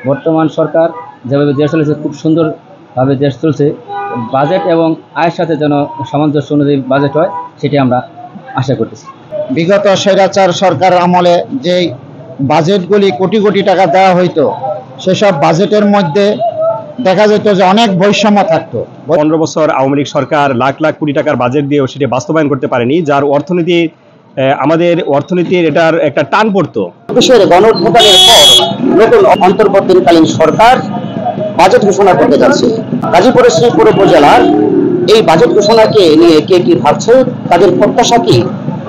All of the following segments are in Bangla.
বর্তমান সরকার যেভাবে দেশ চলেছে খুব সুন্দরভাবে দেশ চলছে। বাজেট এবং আয়ের সাথে যেন সামঞ্জস্য অনুযায়ী বাজেট হয়, সেটি আমরা আশা করতেছি। বিগত স্বৈরাচার সরকার আমলে যেই বাজেটগুলি কোটি কোটি টাকা দেওয়া হইতো, সেসব বাজেটের মধ্যে দেখা যেত যে অনেক বৈষম্য থাকতো। 15 বছর আওয়ামী লীগ সরকার লাখ লাখ কোটি টাকার বাজেট দিয়েও সেটি বাস্তবায়ন করতে পারেনি, যার আমাদের অর্থনীতির এটার একটা টান পড়তো। দেশের গণঅভ্যুত্থানের পর নতুন অন্তর্বর্তীকালীন সরকার বাজেট ঘোষণা করতে যাচ্ছে। গাজীপুরের শ্রীপুর উপজেলার এই বাজেট ঘোষণাকে নিয়ে কে কি ভাবছে, তাদের প্রত্যাশা কি,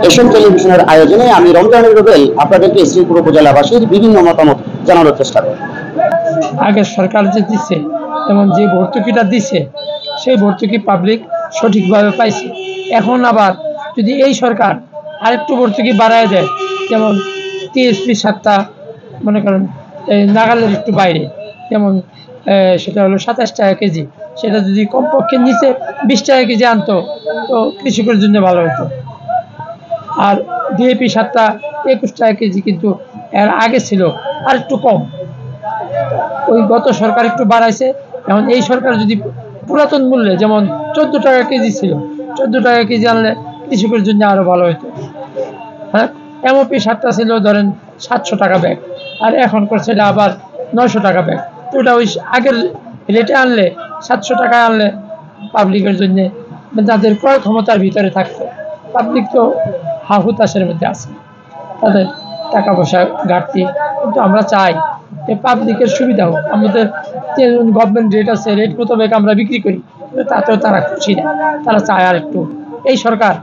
এশিয়ান টেলিভিশনের আয়োজনে আমি রমজানুল রুবেল আপনাদেরকে শ্রীপুর উপজেলাবাসীর বিভিন্ন মতামত জানানোর চেষ্টা করব। আগের সরকার যে দিচ্ছে, যেমন যে ভর্তুকিটা দিচ্ছে সেই ভর্তুকি পাবলিক সঠিকভাবে পাইছে। এখন আবার যদি এই সরকার আরেকটু ভর্তুকি বাড়ায় দেয়, যেমন টিএসপি 7টা মনে করেন এই নাগালের একটু বাইরে, যেমন সেটা হলো 27 টাকা কেজি, সেটা যদি কমপক্ষে নিচে 20 টাকা কেজি আনতো তো কৃষকের জন্য ভালো হতো। আর ডিএপি 7টা 21 টাকা কেজি, কিন্তু এর আগে ছিল আর একটু কম। ওই গত সরকার একটু বাড়াইছে। এখন এই সরকার যদি পুরাতন মূল্যে, যেমন 14 টাকা কেজি ছিল, 14 টাকা কেজি আনলে কৃষকের জন্য আরো ভালো হতো। হ্যাঁ, এমওপি 7টা ছিল ধরেন 700 টাকা ব্যাগ, আর এখনকার সেটা আবার 900 টাকা ব্যাগ। তো ওটা ওই আগের রেটে আনলে, 700 টাকায় আনলে পাবলিকের জন্য, যাদের ক্রয় ক্ষমতার ভিতরে থাকতো। পাবলিক তো হুতাশের মধ্যে আছে, তাদের টাকা পয়সা ঘাটতি। কিন্তু আমরা চাই যে পাবলিকের সুবিধা হোক। আমাদের যে গভর্নমেন্ট রেট আছে, রেট মোতাবেক আমরা বিক্রি করি, তাতেও তারা খুশি না। তারা চায় আর একটু, এই সরকার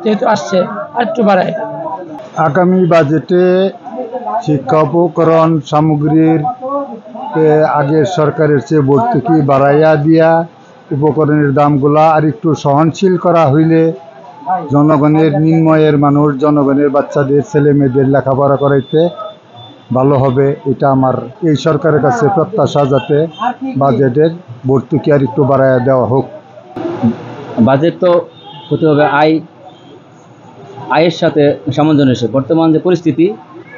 যেহেতু আসছে আর একটু বাড়ায়। আগামী বাজেটে শিক্ষা উপকরণ সামগ্রীর আগের সরকারের চেয়ে ভর্তুকি বাড়াইয়া দিয়া উপকরণের দামগুলা আর একটু সহনশীল করা হইলে জনগণের নিম্নয়ের মানুষ, জনগণের বাচ্চাদের ছেলে মেয়েদের লেখাপড়া করাইতে ভালো হবে। এটা আমার এই সরকারের কাছে প্রত্যাশা, যাতে বাজেটের ভর্তুকি আর একটু বাড়াইয়া দেওয়া হোক। বাজেট তো হতে হবে আয়ের সাথে সামঞ্জস্য। বর্তমান যে পরিস্থিতি,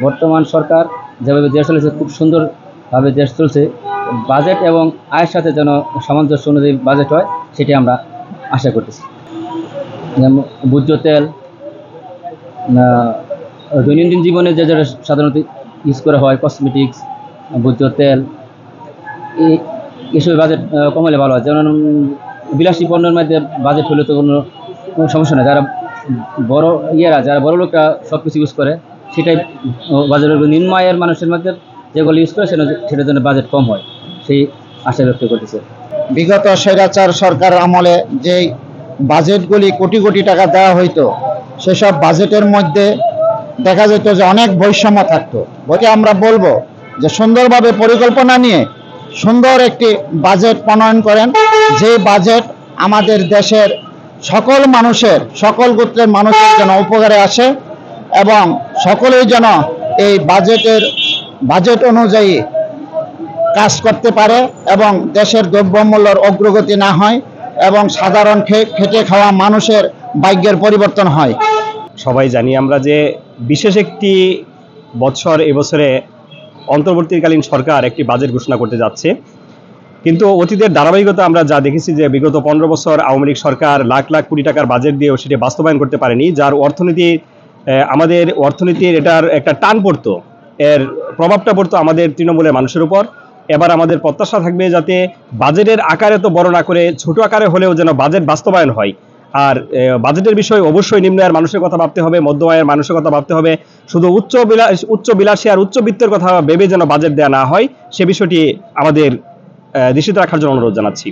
বর্তমান সরকার যেভাবে দেশ চলেছে খুব সুন্দরভাবে দেশ চলছে। বাজেট এবং আয়ের সাথে যেন সামঞ্জস্য অনুযায়ী বাজেট হয়, সেটি আমরা আশা করতেছি। যেমন ভোজ্য তেল, দৈনন্দিন জীবনে যে যেটা সাধারণত ইউজ করা হয়, কসমেটিক্স, ভোজ্য তেল, এসব বাজেট কমালে ভালো হয়। যেমন বিলাসী পণ্যের মধ্যে বাজেট হলে তো কোনো সমস্যা নেই। যারা বড় লোকরা সব কিছু ইউজ করে, সেটাই বাজেটের নিম্ন আয়ের মানুষের মধ্যে যেগুলো ইউজ করে সেটার জন্য বাজেট কম হয়, সেই আশা ব্যক্ত করতেছে। বিগত স্বৈরাচার সরকার আমলে যেই বাজেটগুলি কোটি কোটি টাকা দেওয়া হইতো, সেসব বাজেটের মধ্যে দেখা যেত যে অনেক বৈষম্য থাকতো। বলতে আমরা বলবো যে সুন্দরভাবে পরিকল্পনা নিয়ে সুন্দর একটি বাজেট প্রণয়ন করেন, যে বাজেট আমাদের দেশের সকল মানুষের, সকল গোত্রের মানুষের যেন উপকারে আসে, এবং সকলেই যেন এই বাজেট অনুযায়ী কাজ করতে পারে, এবং দেশের দ্রব্যমূল্যের অগ্রগতি না হয়, এবং সাধারণ খেটে খাওয়া মানুষের ভাগ্যের পরিবর্তন হয়। সবাই জানি আমরা যে বিশেষ একটি বছর এবছরে অন্তর্বর্তীকালীন সরকার একটি বাজেট ঘোষণা করতে যাচ্ছে। কিন্তু অতীতের ধারাবাহিকতা আমরা যা দেখেছি যে বিগত 15 বছর আওয়ামী লীগ সরকার লাখ লাখ কোটি টাকার বাজেট দিয়েও সেটি বাস্তবায়ন করতে পারেনি, যার আমাদের অর্থনীতির এটার একটা টান পড়তো, এর প্রভাবটা পড়তো আমাদের তৃণমূলের মানুষের উপর। এবার আমাদের প্রত্যাশা থাকবে যাতে বাজেটের আকারে তো বড় না করে ছোট আকারে হলেও যেন বাজেট বাস্তবায়ন হয়। আর বাজেটের বিষয়ে অবশ্যই নিম্ন আয়ের মানুষের কথা ভাবতে হবে, মধ্য আয়ের মানুষের কথা ভাবতে হবে। শুধু উচ্চ বিলাসী আর উচ্চবিত্তের কথা ভেবে যেন বাজেট দেওয়া না হয়, সে বিষয়টি আমাদের দৃষ্টিতে রাখার জন্য অনুরোধ জানাচ্ছি।